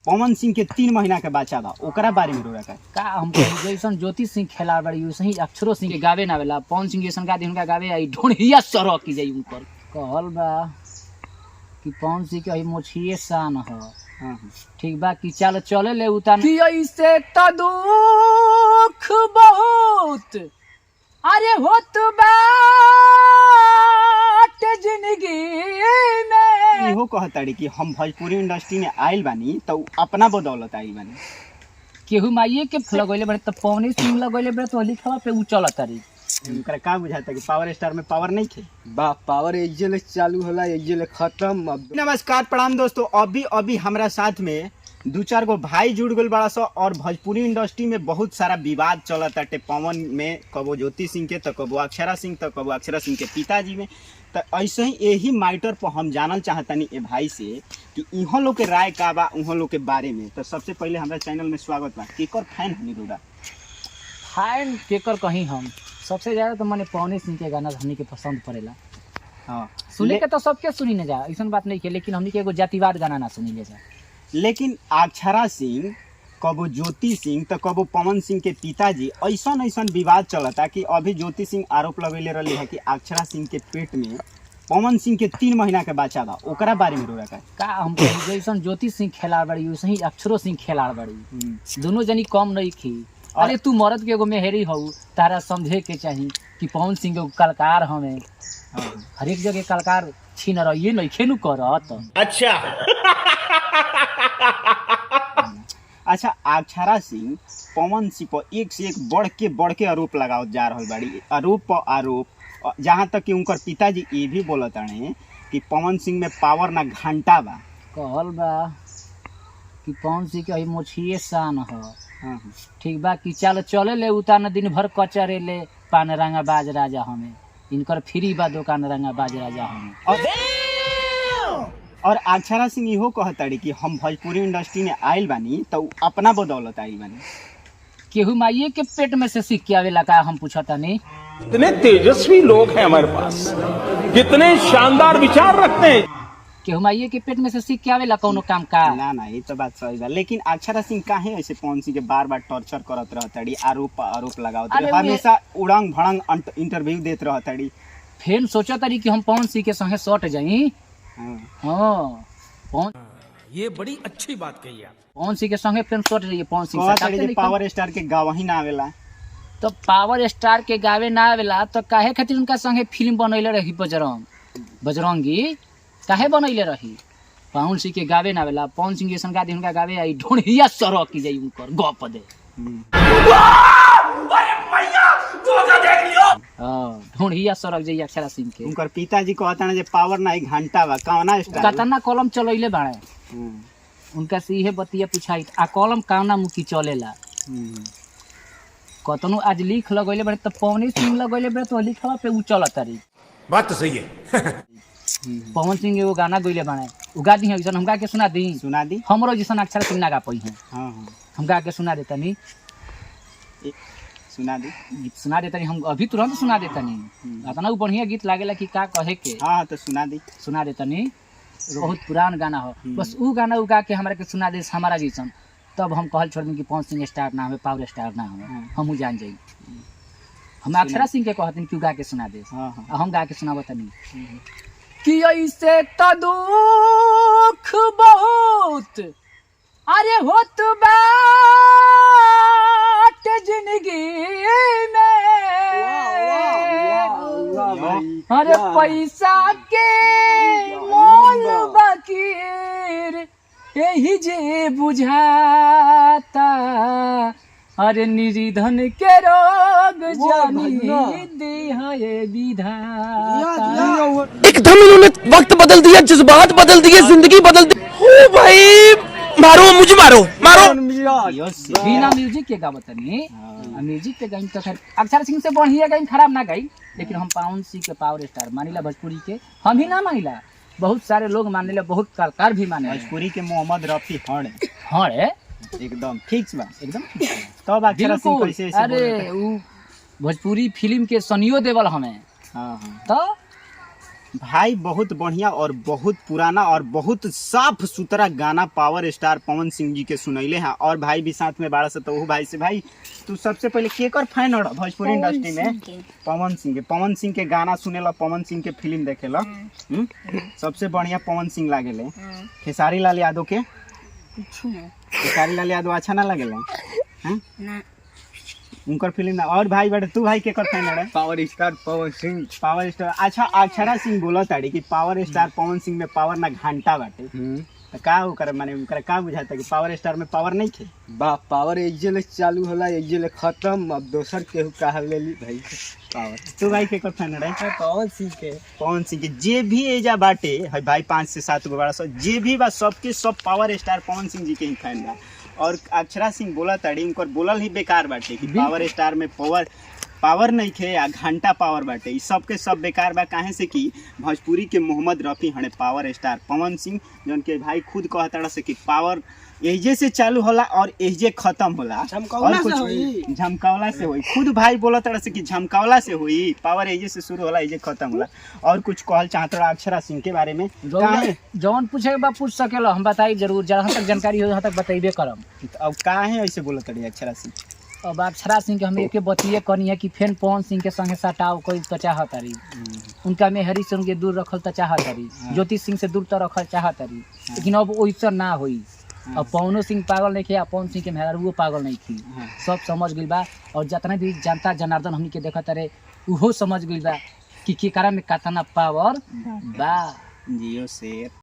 पवन सिंह के 3 महीना के बच्चा बा, ओकरा बारे में रोड़ा का हम जैसन ज्योति सिंह खेला बड़ी वैसे ही अक्षरो सिंह के गावे ना वेला। पवन सिंह जैसन गा दी उनका गावे आई ढोढ़िया सरह की जाई उनकर। कहल बा कि पवन सिंह के मोछिए शान ह। ठीक बा कि चल चले ले उतार कि ऐसे त दुख बहुत अरे होत बाट जिंदगी में। इहो कहताड़ी कि हम भोजपुरी इंडस्ट्री में आइल बानी तो अपना बदौलत आइल बानी। केहू माइये के लगैले बड़े त पवनी सिंह लगैले बड़े तो लिखवा पे उ चलतारी। उनकरा का बुझाता कि पावर स्टार में पावर नहीं थे। बा पावर एजेले चालू होला एजेले खत्म। अब नमस्कार प्रणाम दोस्तों, अभी हमरा साथ में 2-4 गो भाई जुड़ गल बड़ा सा और भोजपुरी इंडस्ट्री में बहुत सारा विवाद चलत है। पवन में कबो ज्योति सिंह के तो कबो अक्षरा सिंह तो कबो अक्षरा सिंह के पिताजी में। तो ऐसे ही यही मैटर पर हम जानल चाहतनी ए भाई से कि इहाँ लोग के राय का बा उहाँ लोग के बारे में। तो सबसे पहले हमारे चैनल में स्वागत बा। केकर फैन हनी रोड़ा? फैन केकर कहीं हम सबसे ज्यादा तो मैंने पवन सिंह के गाना हमनी के पसंद पड़ेला। हाँ, सुने के तो सबके सुनी न जा, ऐसा बात नहीं है, लेकिन हमनी के एगो जातिवाद गाना ना सुनी ले जा। लेकिन अक्षरा सिंह कबो ज्योति सिंह तो कबो पवन सिंह के पिताजी ऐसा विवाद चलता कि अभी ज्योति सिंह आरोप लगेले रही है कि अक्षरा सिंह के पेट में पवन सिंह के 3 महीना के बच्चा बा, ओकरा बारे में रोड़ा का हम जैसन ज्योति सिंह खेला बड़ी वैसे ही अक्षरो सिंह खेला बड़ी। दोनों जनी कम नहीं खी। अरे तू मर्द के एगो मेहरी हो, तारा समझे के चाही कि पवन सिंह एगो कलाकार हमें। हर एक जगह कलाकार छीन रही नहीं खेलू करत। अच्छा, अक्षरा सिंह पवन सिंह पर एक से एक बढ़ के आरोप लगावत जा रहा बाड़ी। आरोप पर आरोप, जहाँ तक कि उनकर पिताजी ये भी बोलत हैं कि पवन सिंह में पावर ना घंटा बा। कहल बा कि पवन सिंह के मोछिए शान ह। ठीक बा कि चल चले ले उतार दिन भर कचरे ले पान रंगा बाज राजा हमें। इनकर फ्री बा दुकान रंगा बाज राजा हमें। और अक्षरा सिंह इहो कहताड़ी कि हम भोजपुरी इंडस्ट्री में आइल बानी तो अपना बदौलत आइल बानी। केहू माइये के पेट में से सीख के आवेला का हम पूछता नहीं। कितने तेजस्वी लोग हैं हमारे पास, कितने शानदार विचार रखते हैं। केहू माइये के पेट में से सीख के आवेला कौनो काम का? ना ये तो बात सही बा। लेकिन अक्षरा सिंह काहे ऐसे पवन सिंह के बार टॉर्चर करत रहताड़ी, आरोप पर आरोप लगावत रही, हमेशा उड़ंग भड़ंग इंटरव्यू देत रहताड़ी। फिर सोचा तारी कि हम पवन सिंह के संगे सट जाई। हाँ, ये बड़ी अच्छी बात कही आप। पवन सिंह के संगे फिल्म शॉट रही है। पवन सिंह पावर स्टार के गावही ना आवेला तो पावर स्टार के गावे ना आवेला तो काहे खातिर उनका संगे फिल्म बनैले रही बजरंगी काहे बनैले रही? पवन सिंह के गावे ना आवेला। पवन सिंह जैसन गा दी उनका गावे आई ढोढ़िया सरह की जाई उनकर गप दे। ढोढ़िया सरक जाई अक्षरा सिंह के। उनकर पिताजी कहता ना जे पावर ना एक घंटा बा, कौना स्टार कतना कलम चलैले बाड़े। उनका से इहे बतिया पूछाई आ कलम कावना मुखी चलेला। कतनो आज लिख लगैले बड़े तो पवन सिंह लगैले बड़े तो लिखवा पे उ चलतारी। बात तो सही है। पवन सिंह एगो गाना गइले बाड़े, उ गा दी है हम गा के सुना दी। हमरो जैसन अक्षरा सिंह ना गा पई है। हम गा के सुना देतनी। सुना देतनी हम अभी तुरंत सुना देतनी। इतना उ बढ़िया गीत लागेला कि का कहे के। हां तो सुना देतनी। बहुत पुरान गाना हो, बस उ गाना उ गा के हमरा के सुना दे हमारा जैसन। तब हम कहल छोड़ दी कि पवन सिंह स्टार ना हमें पावर स्टार ना हमें, हम जान जाई। हम अक्षरा सिंह के कहतनी कि गा के सुना दे। हम गा के सुनावतनी कि ऐसे त दुख बहुत अरे होत बाट जिंदगी में। अरे पैसा के मोल बकीर यही जे बुझाता। अरे निर्धन के रोग जानी दे है विधाता। एकदम इन्होंने वक्त बदल दिया, जज्बात बदल दिए, जिंदगी बदल दी। ओ भाई मारो, मुझे मारो। बिना म्यूजिक के गावतनी। म्यूजिक पे गाइन तो खैर अक्षरा सिंह से बढ़िया गाइन खराब ना गाई, लेकिन हम पवन सिंह के पावर स्टार मानिला। भोजपुरी के हम ही ना मानिला, बहुत सारे लोग मानिला, बहुत कलाकार भी माने। भोजपुरी के मोहम्मद रफी हड़े एकदम फिक्स बा, एकदम। तब अक्षरा सिंह कैसे अरे उ भोजपुरी फिल्म के सनियो देवल हमें। तो भाई बहुत बढ़िया और बहुत पुराना और बहुत साफ सुथरा गाना पावर स्टार पवन सिंह जी के सुनैले हैं। और भाई भी साथ में बाड़ा से, तो वो भाई से, भाई तू सबसे पहले केकर फैन हो भोजपुरी इंडस्ट्री में? पवन सिंह के गाना सुनेला, पवन सिंह के फिल्म देखेला। सबसे बढ़िया पवन सिंह लागेले। खेसारी लाल यादव के? खेसारी लाल यादव अच्छा ना लगेला? उनकर फिल्म ना। और भाई बेटा तू भाई केकर फैन है? Power star Pawan Singh. Power star. अच्छा, अक्षरा सिंह बोला ताड़ी कि पावर स्टार पवन सिंह में पावर ना घंटा बाटे, तो का ओकर माने ओकरा का बुझाता कि पावर स्टार में पावर नहीं थे? बा पावर एजेले चालू होला एजेले खत्म, अब दोसर केहू कहा ले ली भाई पावर। तू भाई केकर फैन है? पवन सिंह के। पवन सिंह के जे भी एजा बाटे है भाई 5 से 7 गो बड़ा सब जे भी बा सबके सब पावर स्टार पवन सिंह जी के ही फैन बा। और अक्षरा सिंह बोला ताड़ी उनकर बोलल ही बेकार बाटे कि पावर स्टार में पावर नहीं थे या घंटा पावर बाटे। इस सब के सब बेकार बा। काहे से कि भोजपुरी के मोहम्मद रफ़ी हने पावर स्टार पवन सिंह, जौन के भाई खुद कहता से कि पावर एजे से चालू होला और एजे खत्म होला। और कुछ झमकावला से होई। खुद भाई बोला तड़ा से कि झमकावला से होई, पावर एजे से शुरू होला एजे खत्म होला। और कुछ कहल चाहत रहा अक्षरा सिंह के बारे में? जौन पूछे बा पूछ सकेला, हम बताई जरूर, जहाँ तक जानकारी हो वहाँ तक बताइबे करम। अब काहे ऐसे बोला तड़ी अक्षरा सिंह? अब अक्षरा सिंह के हम एक बतिए करनी है कि फेन पवन सिंह के संगे सटाव कोई तो चाहत रही, उनका मेहरी से उनके दूर रखल तो चाहत रही, ज्योति सिंह से दूर तो रखल चाहत रही, लेकिन अब वैसा ना होई। अब पवनो सिंह पागल नहीं खे, पवन सिंह के मेहरारू पागल नहीं थी, सब समझ गई बा। और जितना भी जनता जनार्दन हमनी के देखत रहे उहो समझ गई बा कि कारण में कतना पावर बा। जियो शेर।